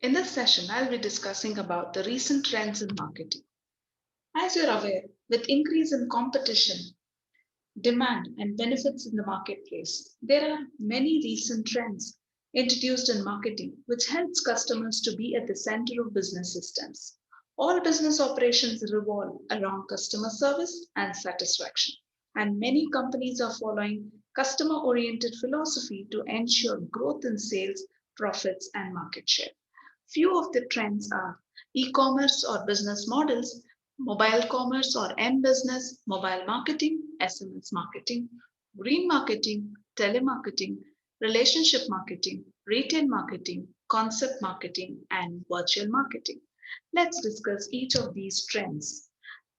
In this session, I'll be discussing about the recent trends in marketing. As you're aware, with increase in competition, demand, and benefits in the marketplace, there are many recent trends introduced in marketing which helps customers to be at the center of business systems. All business operations revolve around customer service and satisfaction, and many companies are following customer-oriented philosophy to ensure growth in sales, profits, and market share. Few of the trends are e-commerce or business models, mobile commerce or m-business, mobile marketing, SMS marketing, green marketing, telemarketing, relationship marketing, retail marketing, concept marketing, and virtual marketing. Let's discuss each of these trends.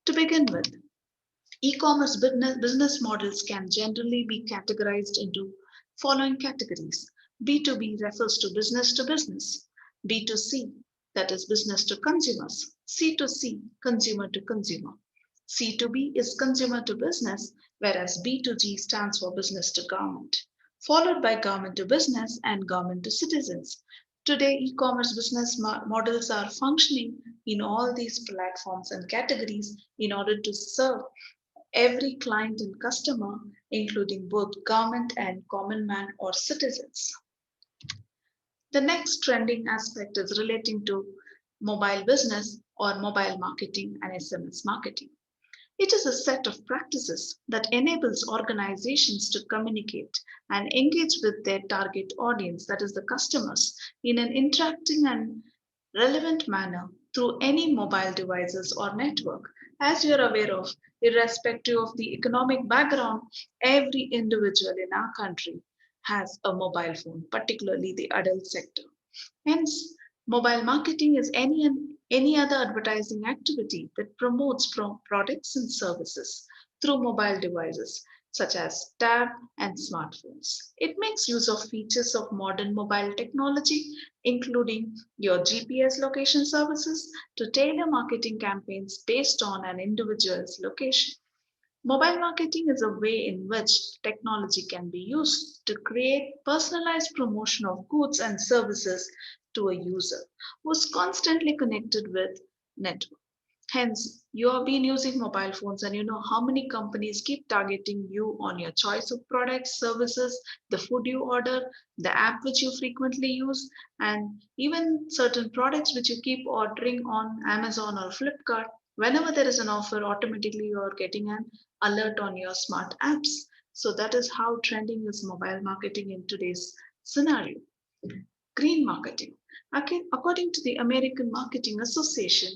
To begin with, e-commerce business models can generally be categorized into following categories. B2B refers to business. B2C, that is business to consumers. C2C, consumer to consumer. C2B is consumer to business, whereas B2G stands for business to government, followed by government to business and government to citizens. Today, e-commerce business models are functioning in all these platforms and categories in order to serve every client and customer, including both government and common man or citizens. The next trending aspect is relating to mobile business or mobile marketing and SMS marketing. It is a set of practices that enables organizations to communicate and engage with their target audience, that is, the customers, in an interacting and relevant manner through any mobile devices or network. As you're aware of, irrespective of the economic background, every individual in our country has a mobile phone, particularly the adult sector. Hence, mobile marketing is any other advertising activity that promotes products and services through mobile devices such as tab and smartphones. It makes use of features of modern mobile technology, including your GPS location services, to tailor marketing campaigns based on an individual's location. Mobile marketing is a way in which technology can be used to create personalized promotion of goods and services to a user who is constantly connected with network. Hence, you have been using mobile phones and you know how many companies keep targeting you on your choice of products, services, the food you order, the app which you frequently use, and even certain products which you keep ordering on Amazon or Flipkart. Whenever there is an offer, automatically you are getting an alert on your smart apps. So that is how trending is mobile marketing in today's scenario. Green marketing. According to the American Marketing Association,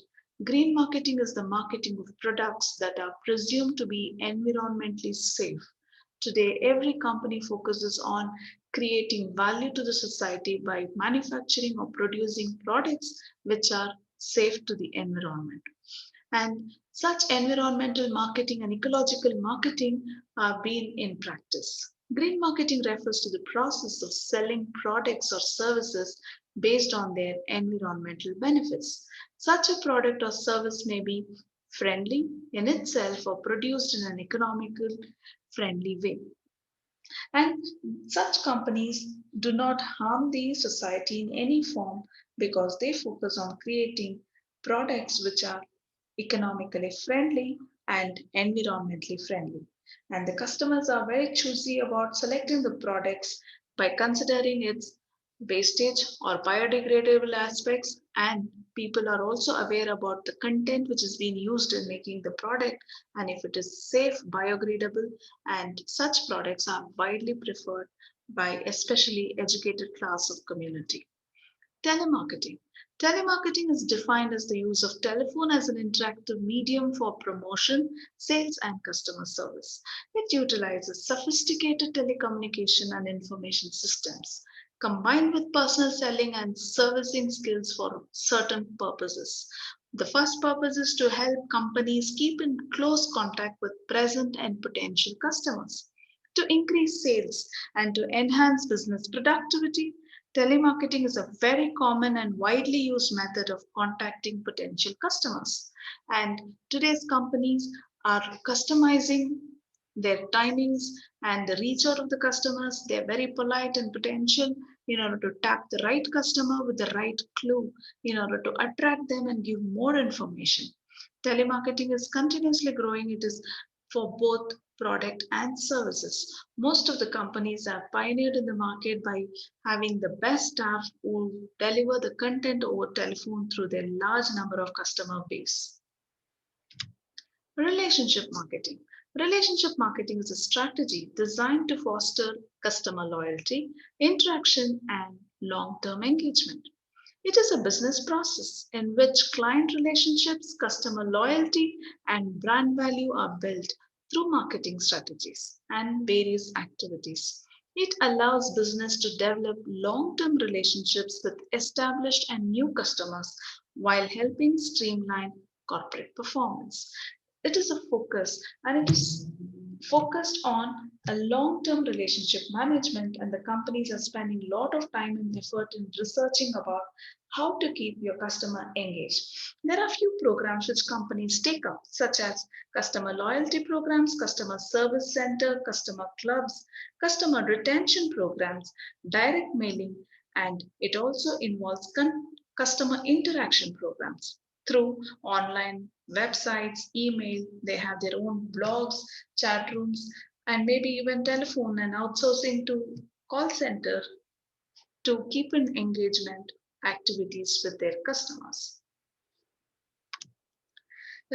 green marketing is the marketing of products that are presumed to be environmentally safe. Today, every company focuses on creating value to the society by manufacturing or producing products which are safe to the environment. And such environmental marketing and ecological marketing are being in practice. Green marketing refers to the process of selling products or services based on their environmental benefits. Such a product or service may be friendly in itself or produced in an economical friendly way. And such companies do not harm the society in any form because they focus on creating products which are economically friendly and environmentally friendly. And the customers are very choosy about selecting the products by considering its wastage or biodegradable aspects, and people are also aware about the content which is being used in making the product and if it is safe, biodegradable, and such products are widely preferred by especially educated class of community. Telemarketing. Telemarketing is defined as the use of telephone as an interactive medium for promotion, sales, and customer service. It utilizes sophisticated telecommunication and information systems combined with personal selling and servicing skills for certain purposes. The first purpose is to help companies keep in close contact with present and potential customers. To increase sales and to enhance business productivity, telemarketing is a very common and widely used method of contacting potential customers. And today's companies are customizing their timings and the reach out of the customers. They're very polite and potential in order to tap the right customer with the right clue, in order to attract them and give more information. Telemarketing is continuously growing. It is for both product and services. Most of the companies are pioneered in the market by having the best staff who deliver the content over telephone through their large number of customer base. Relationship marketing. Relationship marketing is a strategy designed to foster customer loyalty, interaction, and long term engagement. It is a business process in which client relationships, customer loyalty, and brand value are built through marketing strategies and various activities. It allows business to develop long term relationships with established and new customers while helping streamline corporate performance. It is a focus and it is focused on a long-term relationship management, and the companies are spending a lot of time and effort in researching about how to keep your customer engaged. There are few programs which companies take up, such as customer loyalty programs, customer service center, customer clubs, customer retention programs, direct mailing, and it also involves customer interaction programs through online websites, email. They have their own blogs, chat rooms, and maybe even telephone and outsourcing to call center to keep in engagement activities with their customers.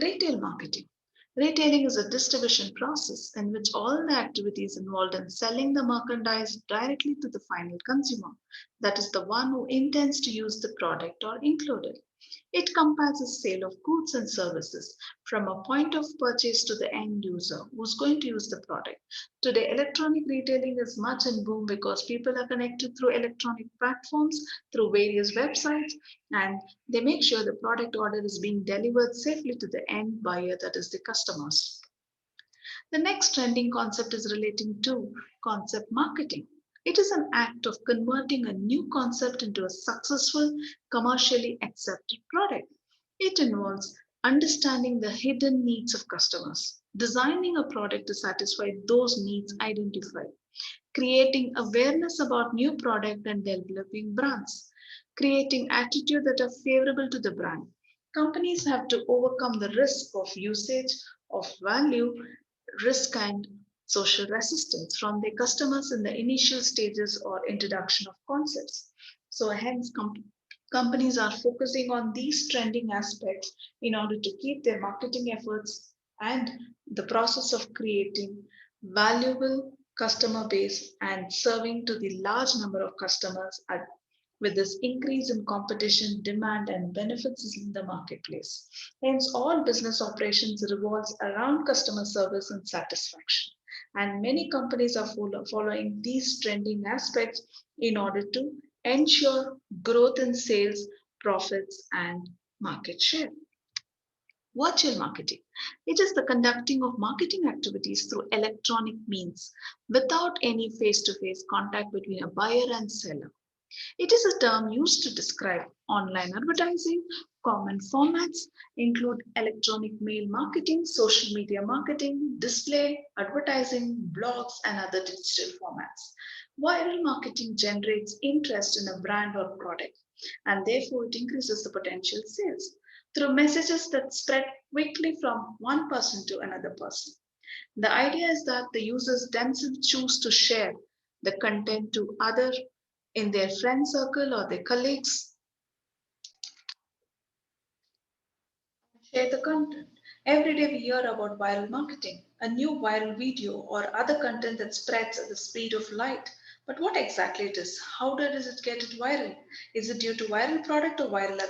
Retail marketing. Retailing is a distribution process in which all the activities involved in selling the merchandise directly to the final consumer, that is, the one who intends to use the product or include it. It comprises sale of goods and services from a point of purchase to the end user who's going to use the product. Today, electronic retailing is much in boom because people are connected through electronic platforms, through various websites, and they make sure the product order is being delivered safely to the end buyer, that is the customers. The next trending concept is relating to concept marketing. It is an act of converting a new concept into a successful, commercially accepted product. It involves understanding the hidden needs of customers, designing a product to satisfy those needs identified, creating awareness about new product and developing brands, creating attitude that are favorable to the brand. Companies have to overcome the risk of usage of value, risk and social resistance from their customers in the initial stages or introduction of concepts. So hence companies are focusing on these trending aspects in order to keep their marketing efforts and the process of creating valuable customer base and serving to the large number of customers with this increase in competition, demand, and benefits in the marketplace. Hence, all business operations revolves around customer service and satisfaction. And many companies are following these trending aspects in order to ensure growth in sales, profits, and market share. Virtual marketing. It is the conducting of marketing activities through electronic means without any face to face contact between a buyer and seller. It is a term used to describe online advertising. Common formats include electronic mail marketing, social media marketing, display, advertising, blogs, and other digital formats. Viral marketing generates interest in a brand or product, and therefore it increases the potential sales through messages that spread quickly from one person to another person. The idea is that the users themselves choose to share the content to other in their friend circle or their colleagues, share the content. Every day we hear about viral marketing, a new viral video or other content that spreads at the speed of light. But what exactly it is? How does it get it viral? Is it due to viral product or viral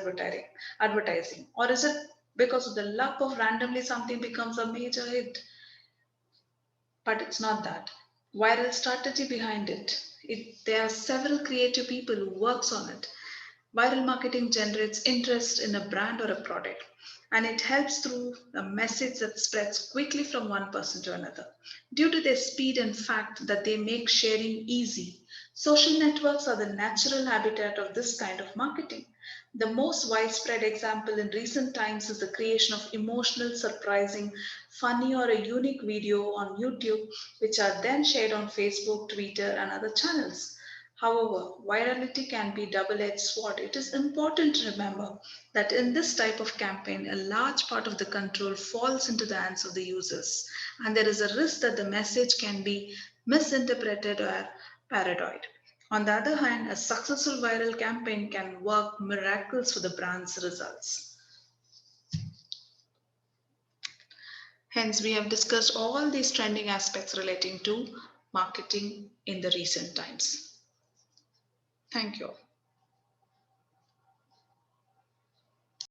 advertising? Or is it because of the luck of randomly something becomes a major hit? But it's not that. Viral strategy behind it. There are several creative people who works on it. Viral marketing generates interest in a brand or a product, and it helps through a message that spreads quickly from one person to another. Due to their speed and fact that they make sharing easy, social networks are the natural habitat of this kind of marketing. The most widespread example in recent times is the creation of emotional, surprising, funny, or a unique video on YouTube, which are then shared on Facebook, Twitter, and other channels. However, virality can be a double-edged sword. It is important to remember that in this type of campaign, a large part of the control falls into the hands of the users, and there is a risk that the message can be misinterpreted or parodied. On the other hand, a successful viral campaign can work miracles for the brand's results. Hence, we have discussed all these trending aspects relating to marketing in the recent times. Thank you.